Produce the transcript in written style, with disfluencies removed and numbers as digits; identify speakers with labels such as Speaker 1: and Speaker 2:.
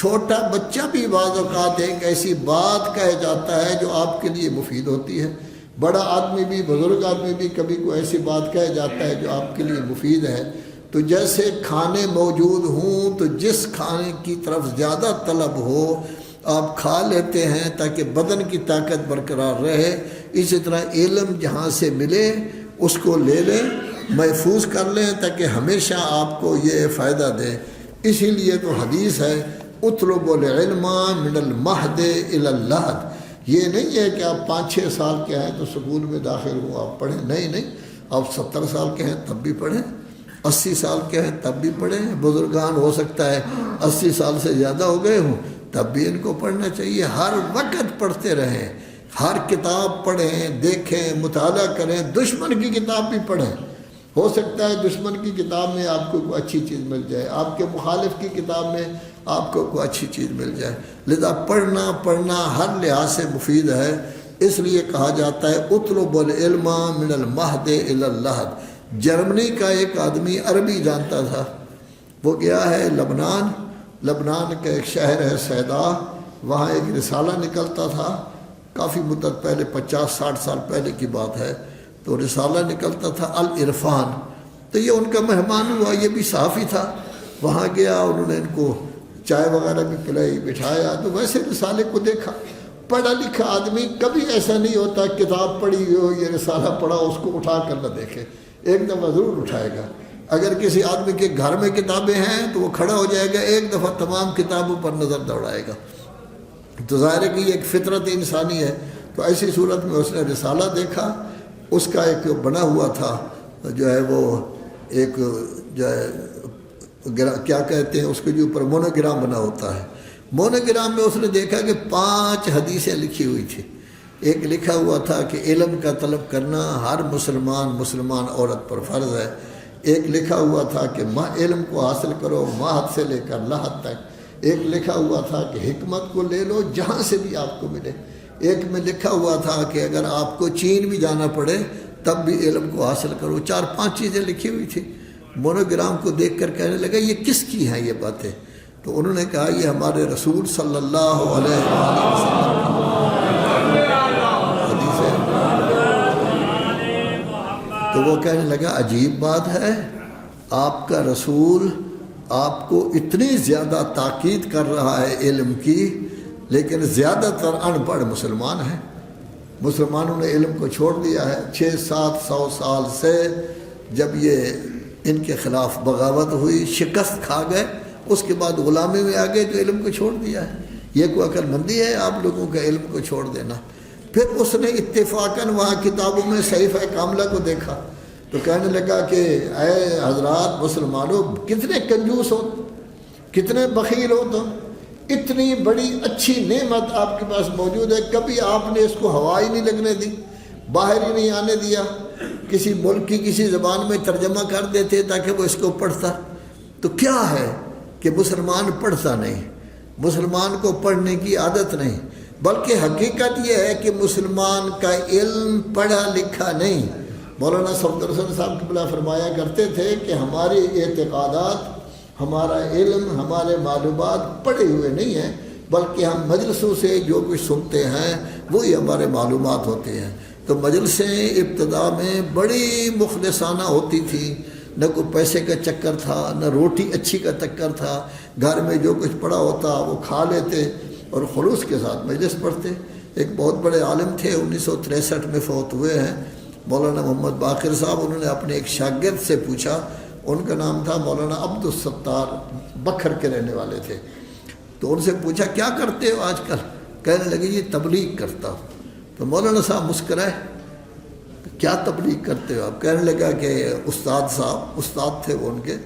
Speaker 1: چھوٹا بچہ بھی بعض اوقات ایک ایسی بات کہہ جاتا ہے جو آپ کے لیے مفید ہوتی ہے، بڑا آدمی بھی، بزرگ آدمی بھی کبھی کوئی ایسی بات کہہ جاتا ہے جو آپ کے لیے مفید ہے۔ تو جیسے کھانے موجود ہوں تو جس کھانے کی طرف زیادہ طلب ہو آپ کھا لیتے ہیں تاکہ بدن کی طاقت برقرار رہے، اسی طرح علم جہاں سے ملے اس کو لے لیں، محفوظ کر لیں تاکہ ہمیشہ آپ کو یہ فائدہ دے۔ اسی لیے تو حدیث ہے اطلب العلم من المہد الی اللحد، یہ نہیں ہے کہ آپ 5-6 سال کے ہیں تو سکول میں داخل ہوں آپ پڑھیں، نہیں، آپ 70 سال کے ہیں تب بھی پڑھیں، 80 سال کے ہیں تب بھی پڑھیں، بزرگان ہو سکتا ہے 80 سال سے زیادہ ہو گئے ہوں تب بھی ان کو پڑھنا چاہیے، ہر وقت پڑھتے رہیں، ہر کتاب پڑھیں، دیکھیں، مطالعہ کریں، دشمن کی کتاب بھی پڑھیں، ہو سکتا ہے دشمن کی کتاب میں آپ کو کوئی اچھی چیز مل جائے، آپ کے مخالف کی کتاب میں آپ کو کوئی اچھی چیز مل جائے، لذا پڑھنا ہر لحاظ سے مفید ہے۔ اس لیے کہا جاتا ہے اطلب العلم من المہد الی اللحد۔ جرمنی کا ایک آدمی عربی جانتا تھا، وہ گیا ہے لبنان کا ایک شہر ہے سیدا، وہاں ایک رسالہ نکلتا تھا، کافی مدت پہلے 50-60 سال پہلے کی بات ہے، تو رسالہ نکلتا تھا العرفان، تو یہ ان کا مہمان ہوا، یہ بھی صحافی تھا، وہاں گیا، انہوں نے ان کو چائے وغیرہ بھی پلائی، بٹھایا، تو ویسے رسالے کو دیکھا، پڑھا لکھا آدمی کبھی ایسا نہیں ہوتا کتاب پڑھی ہو یہ رسالہ پڑھا اس کو اٹھا کر نہ دیکھے، ایک دفعہ ضرور اٹھائے گا۔ اگر کسی آدمی کے گھر میں کتابیں ہیں تو وہ کھڑا ہو جائے گا، ایک دفعہ تمام کتابوں پر نظر دوڑائے گا، تو ظاہر ہے کہ یہ ایک فطرت انسانی ہے۔ تو ایسی صورت میں اس نے رسالہ دیکھا، اس کا ایک بنا ہوا تھا جو ہے وہ ایک جو ہے کیا کہتے ہیں اس کے جو اوپر مونوگرام بنا ہوتا ہے، مونوگرام میں اس نے دیکھا کہ 5 حدیثیں لکھی ہوئی تھی۔ ایک لکھا ہوا تھا کہ علم کا طلب کرنا ہر مسلمان عورت پر فرض ہے، ایک لکھا ہوا تھا کہ علم کو حاصل کرو مہد سے لے کر لحد تک، ایک لکھا ہوا تھا کہ حکمت کو لے لو جہاں سے بھی آپ کو ملے، ایک میں لکھا ہوا تھا کہ اگر آپ کو چین بھی جانا پڑے تب بھی علم کو حاصل کرو، 4-5 چیزیں لکھی ہوئی تھی۔ مونوگرام کو دیکھ کر کہنے لگا یہ کس کی ہیں یہ باتیں؟ تو انہوں نے کہا یہ ہمارے رسول صلی اللہ علیہ وسلم حدیث ہے۔ تو وہ کہنے لگا عجیب بات ہے، آپ کا رسول آپ کو اتنی زیادہ تاکید کر رہا ہے علم کی، لیکن زیادہ تر ان پڑھ مسلمان ہیں، مسلمانوں نے علم کو چھوڑ دیا ہے۔ 600-700 سال سے جب یہ ان کے خلاف بغاوت ہوئی، شکست کھا گئے، اس کے بعد غلامی میں آ گئے تو علم کو چھوڑ دیا ہے۔ یہ کوئی عقل مندی ہے آپ لوگوں کا علم کو چھوڑ دینا؟ پھر اس نے اتفاقاً وہاں کتابوں میں صحیفہ کاملہ کو دیکھا تو کہنے لگا کہ اے حضرات مسلمانوں، کتنے کنجوس ہو، کتنے بخیل ہو تم، اتنی بڑی اچھی نعمت آپ کے پاس موجود ہے، کبھی آپ نے اس کو ہوا ہی نہیں لگنے دی، باہر ہی نہیں آنے دیا، کسی ملک کی کسی زبان میں ترجمہ کر دیتے تاکہ وہ اس کو پڑھتا۔ تو کیا ہے کہ مسلمان پڑھتا نہیں، مسلمان کو پڑھنے کی عادت نہیں، بلکہ حقیقت یہ ہے کہ مسلمان کا علم پڑھا لکھا نہیں۔ مولانا صفدر حسن صاحب قبلہ فرمایا کرتے تھے کہ ہمارے اعتقادات، ہمارا علم، ہمارے معلومات پڑھے ہوئے نہیں ہیں، بلکہ ہم مجلسوں سے جو کچھ سنتے ہیں وہی ہمارے معلومات ہوتے ہیں۔ تو مجلسیں ابتدا میں بڑی مخلصانہ ہوتی تھی، نہ کوئی پیسے کا چکر تھا، نہ روٹی اچھی کا چکر تھا، گھر میں جو کچھ پڑا ہوتا وہ کھا لیتے اور خلوص کے ساتھ مجلس پڑھتے۔ ایک بہت بڑے عالم تھے، 1963 میں فوت ہوئے ہیں، مولانا محمد باقر صاحب۔ انہوں نے اپنے ایک شاگرد سے پوچھا، ان کا نام تھا مولانا عبدالستار، بکھر کے رہنے والے تھے، تو ان سے پوچھا کیا کرتے ہو آج کل؟ کہنے لگے یہ تبلیغ کرتا ہوں۔ تو مولانا صاحب مسکرائے، کیا تبلیغ کرتے ہو آپ؟ کہنے لگا کہ استاد صاحب، استاد تھے وہ ان کے،